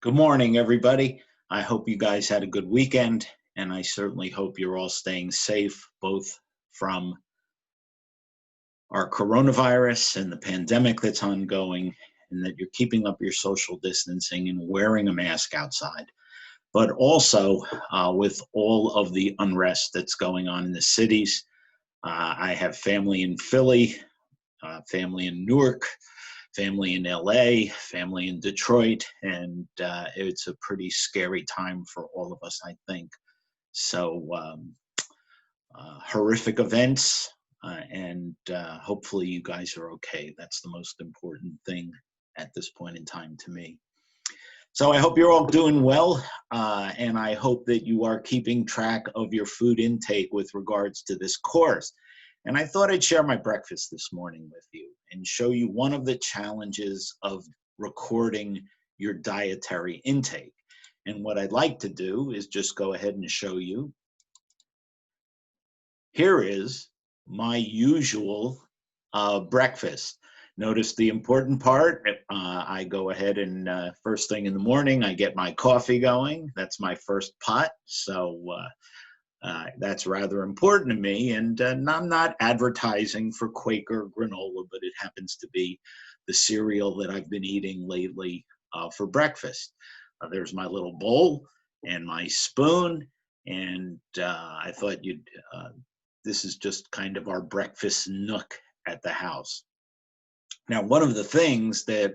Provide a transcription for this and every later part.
Good morning, everybody. I hope you guys had a good weekend, and I certainly hope you're all staying safe, both from our coronavirus and the pandemic that's ongoing, and that you're keeping up your social distancing and wearing a mask outside. But also, with all of the unrest that's going on in the cities, I have family in Philly, family in Newark, family in LA, family in Detroit, and it's a pretty scary time for all of us, I think. So, horrific events, and hopefully you guys are okay. That's the most important thing at this point in time to me. So I hope you're all doing well, and I hope that you are keeping track of your food intake with regards to this course. And I thought I'd share my breakfast this morning with you and show you one of the challenges of recording your dietary intake. And what I'd like to do is just go ahead and show you. Here is my usual breakfast. Notice the important part. I go ahead and first thing in the morning, I get my coffee going. That's my first pot. So that's rather important to me. And I'm not advertising for Quaker granola, but it happens to be the cereal that I've been eating lately for breakfast. There's my little bowl and my spoon. And I thought this is just kind of our breakfast nook at the house. Now, one of the things that,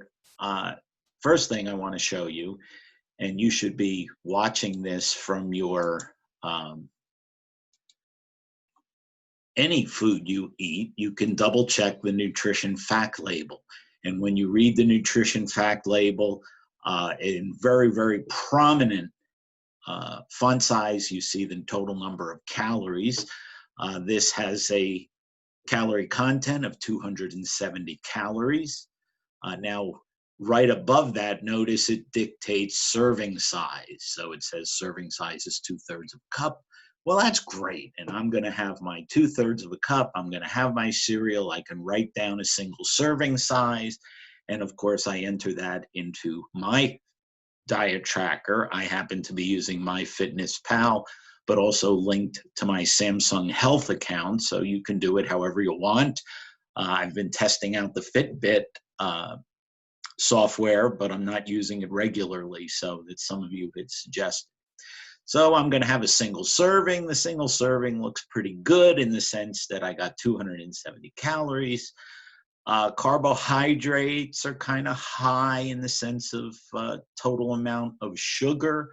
first thing I want to show you, and you should be watching this from your, any food you eat, you can double check the nutrition fact label. And when you read the nutrition fact label, in very, very prominent font size, you see the total number of calories. This has a calorie content of 270 calories. Now, right above that, notice it dictates serving size. So it says serving size is 2/3 of a cup. Well, that's great. And I'm going to have my 2/3 of a cup. I'm going to have my cereal. I can write down a single serving size. And of course, I enter that into my diet tracker. I happen to be using MyFitnessPal, but also linked to my Samsung Health account, so you can do it however you want. I've been testing out the Fitbit software, but I'm not using it regularly, so that some of you had suggested. So I'm going to have a single serving. The single serving looks pretty good in the sense that I got 270 calories. Carbohydrates are kind of high in the sense of total amount of sugar.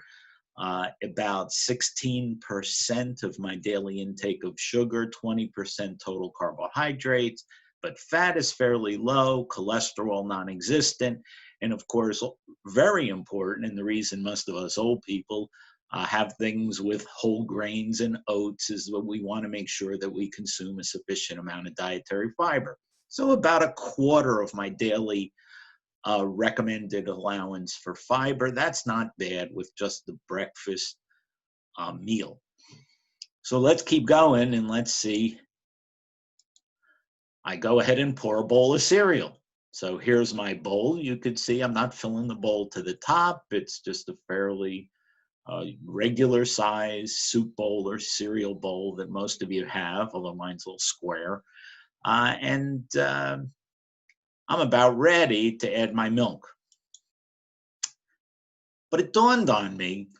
About 16% of my daily intake of sugar, 20% total carbohydrates, but fat is fairly low, cholesterol non-existent, and of course, very important, and the reason most of us old people have things with whole grains and oats is that we want to make sure that we consume a sufficient amount of dietary fiber. So about 1/4 of my daily recommended allowance for fiber. That's not bad with just the breakfast meal. So let's keep going and let's see. I go ahead and pour a bowl of cereal. So here's my bowl. You could see I'm not filling the bowl to the top. It's just a fairly regular size soup bowl or cereal bowl that most of you have, although mine's a little square. And I'm about ready to add my milk. But it dawned on me,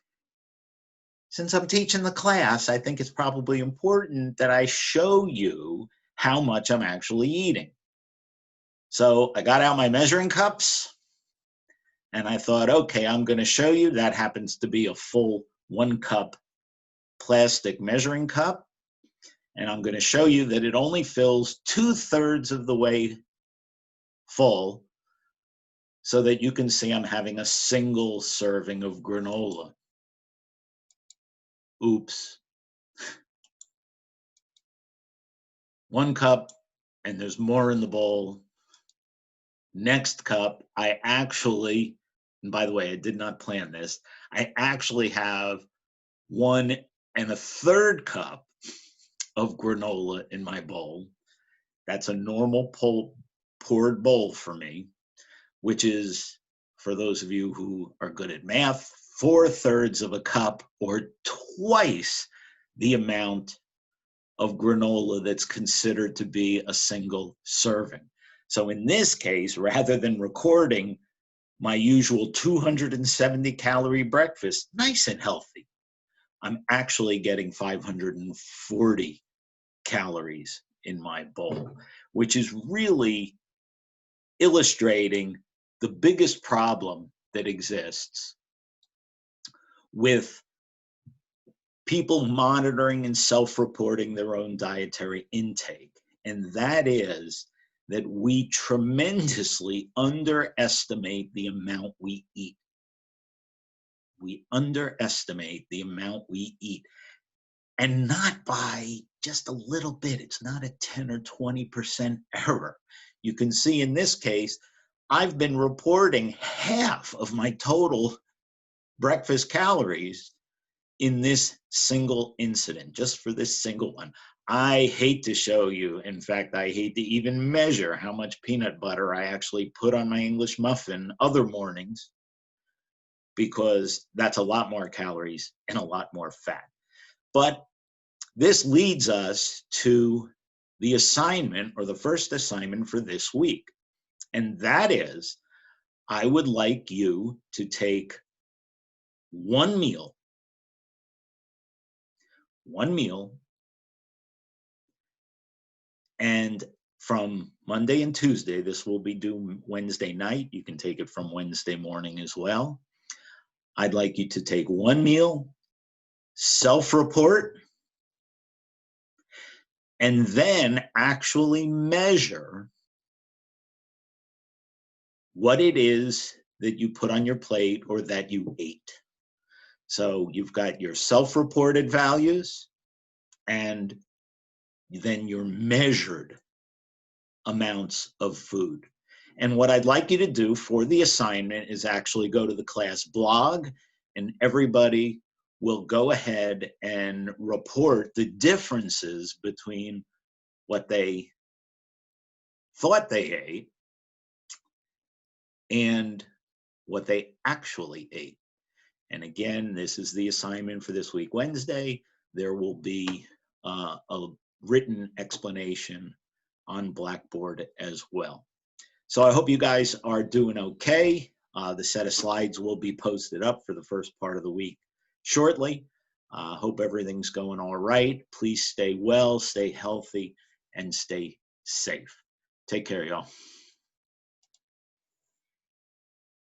since I'm teaching the class, I think it's probably important that I show you how much I'm actually eating. So I got out my measuring cups and I thought, okay, I'm going to show you. That happens to be a full 1-cup plastic measuring cup. And I'm going to show you that it only fills 2/3 of the way full, so that you can see I'm having a single serving of granola. Oops. 1 cup, and there's more in the bowl. Next cup, I actually, and by the way, I did not plan this, I actually have 1 1/3 cup of granola in my bowl. That's a normal poured bowl for me, which is for those of you who are good at math, 4/3 of a cup, or twice the amount of granola that's considered to be a single serving. So in this case, rather than recording my usual 270 calorie breakfast, nice and healthy, I'm actually getting 540 calories in my bowl, which is really illustrating the biggest problem that exists with people monitoring and self-reporting their own dietary intake. And that is that we tremendously underestimate the amount we eat. We underestimate the amount we eat, and not by just a little bit. It's not a 10 or 20% error. You can see in this case, I've been reporting half of my total breakfast calories in this single incident, just for this single one. I hate to show you, in fact, I hate to even measure how much peanut butter I actually put on my English muffin other mornings, because that's a lot more calories and a lot more fat. But this leads us to the assignment, or the first assignment for this week. And that is, I would like you to take one meal, and from Monday and Tuesday, this will be due Wednesday night. You can take it from Wednesday morning as well. I'd like you to take one meal, self-report, and then actually measure what it is that you put on your plate or that you ate. So you've got your self-reported values and then your measured amounts of food. And what I'd like you to do for the assignment is actually go to the class blog, and everybody will go ahead and report the differences between what they thought they ate and what they actually ate. And again, this is the assignment for this week, Wednesday. There will be a written explanation on Blackboard as well. So I hope you guys are doing okay. The set of slides will be posted up for the first part of the week shortly. Hope everything's going all right. Please stay well, stay healthy, and stay safe. Take care, y'all.